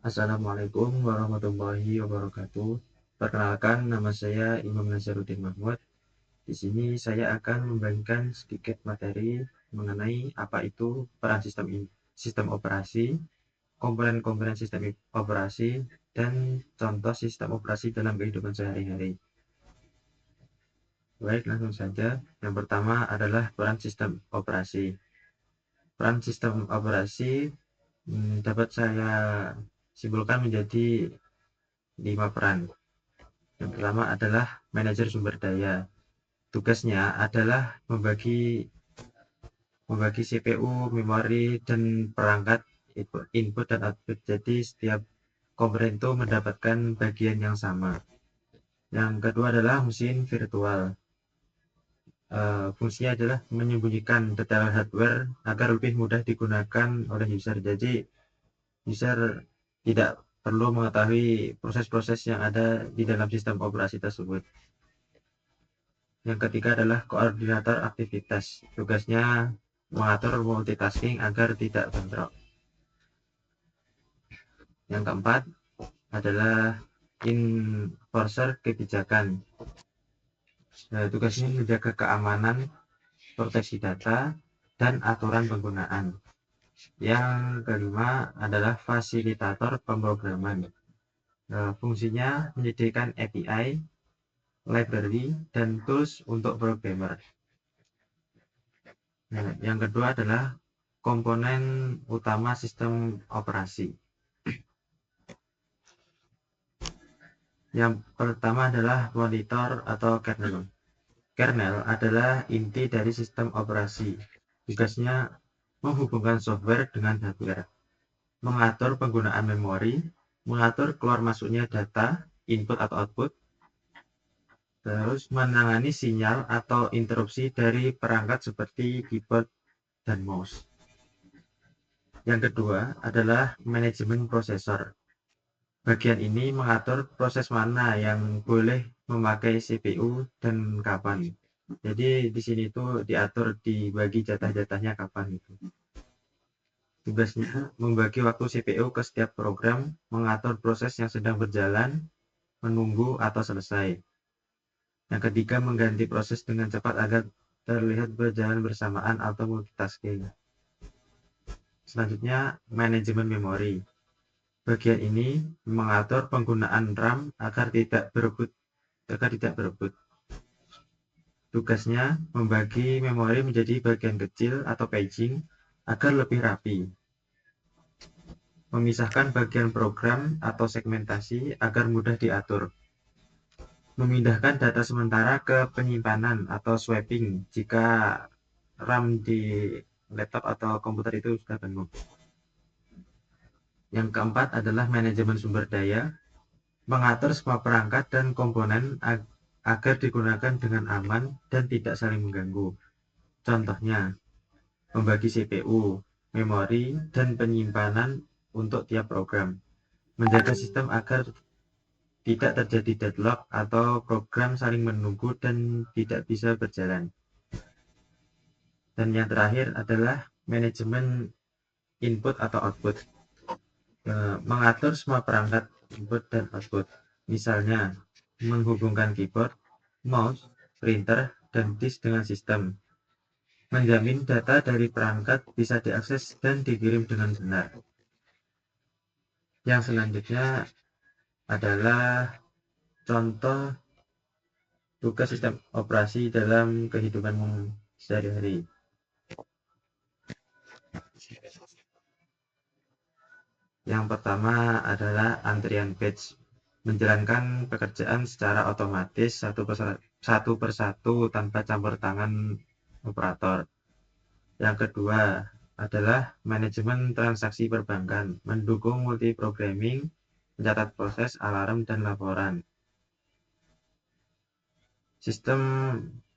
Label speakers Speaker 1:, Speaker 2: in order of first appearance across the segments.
Speaker 1: Assalamualaikum warahmatullahi wabarakatuh. Perkenalkan, nama saya Imam Nazaruddin Mahmud. Di sini saya akan membagikan sedikit materi mengenai apa itu peran sistem operasi, komponen-komponen sistem operasi, dan contoh sistem operasi dalam kehidupan sehari-hari. Baik, langsung saja. Yang pertama adalah peran sistem operasi. Peran sistem operasi dapat saya simpulkan menjadi 5 peran. Yang pertama adalah manajer sumber daya. Tugasnya adalah membagi CPU, memori, dan perangkat input dan output. Jadi setiap komponen itu mendapatkan bagian yang sama. Yang kedua adalah mesin virtual. Fungsinya adalah menyembunyikan detail hardware agar lebih mudah digunakan oleh user. Jadi user tidak perlu mengetahui proses-proses yang ada di dalam sistem operasi tersebut. Yang ketiga adalah koordinator aktivitas. Tugasnya mengatur multitasking agar tidak bentrok. Yang keempat adalah enforcer kebijakan. Tugasnya menjaga keamanan, proteksi data, dan aturan penggunaan. Yang kelima adalah fasilitator pemrograman. Fungsinya menyediakan API, library, dan tools untuk programmer. Yang kedua adalah komponen utama sistem operasi. Yang pertama adalah monitor atau kernel. Kernel adalah inti dari sistem operasi. Tugasnya menghubungkan software dengan hardware, mengatur penggunaan memori, mengatur keluar masuknya data, input atau output, terus menangani sinyal atau interupsi dari perangkat seperti keyboard dan mouse. Yang kedua adalah manajemen prosesor. Bagian ini mengatur proses mana yang boleh memakai CPU dan kapan. Jadi di sini tuh diatur, dibagi jatah-jatahnya kapan itu. Tugasnya membagi waktu CPU ke setiap program, mengatur proses yang sedang berjalan, menunggu atau selesai. Yang ketiga, mengganti proses dengan cepat agar terlihat berjalan bersamaan atau multitasking. Selanjutnya, manajemen memori. Bagian ini mengatur penggunaan RAM agar tidak berebut. Tugasnya membagi memori menjadi bagian kecil atau paging agar lebih rapi. Memisahkan bagian program atau segmentasi agar mudah diatur. Memindahkan data sementara ke penyimpanan atau swapping jika RAM di laptop atau komputer itu sudah penuh. Yang keempat adalah manajemen sumber daya, mengatur semua perangkat dan komponen agar digunakan dengan aman dan tidak saling mengganggu. Contohnya, membagi CPU, memori, dan penyimpanan untuk tiap program. Menjaga sistem agar tidak terjadi deadlock atau program saling menunggu dan tidak bisa berjalan. Dan yang terakhir adalah manajemen input atau output. Mengatur semua perangkat input dan output. Misalnya, menghubungkan keyboard, mouse, printer, dan disk dengan sistem. Menjamin data dari perangkat bisa diakses dan dikirim dengan benar. Yang selanjutnya adalah contoh tugas sistem operasi dalam kehidupan sehari-hari. Yang pertama adalah antrian batch, menjalankan pekerjaan secara otomatis satu persatu tanpa campur tangan operator. Yang kedua adalah manajemen transaksi perbankan, mendukung multi-programming, mencatat proses, alarm, dan laporan. Sistem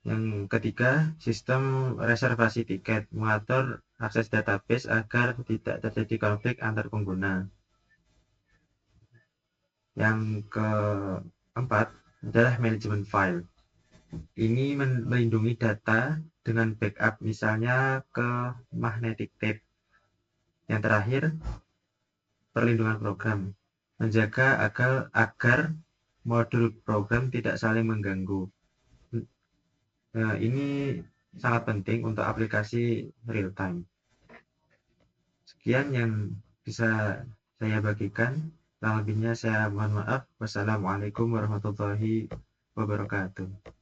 Speaker 1: yang ketiga, sistem reservasi tiket, mengatur akses database agar tidak terjadi konflik antar pengguna. Yang keempat adalah manajemen file. Ini melindungi data dengan backup, misalnya ke magnetic tape. Yang terakhir perlindungan program, menjaga agar modul program tidak saling mengganggu. Ini sangat penting untuk aplikasi real time. Sekian yang bisa saya bagikan. Kurang lebihnya saya mohon maaf. Wassalamualaikum warahmatullahi wabarakatuh.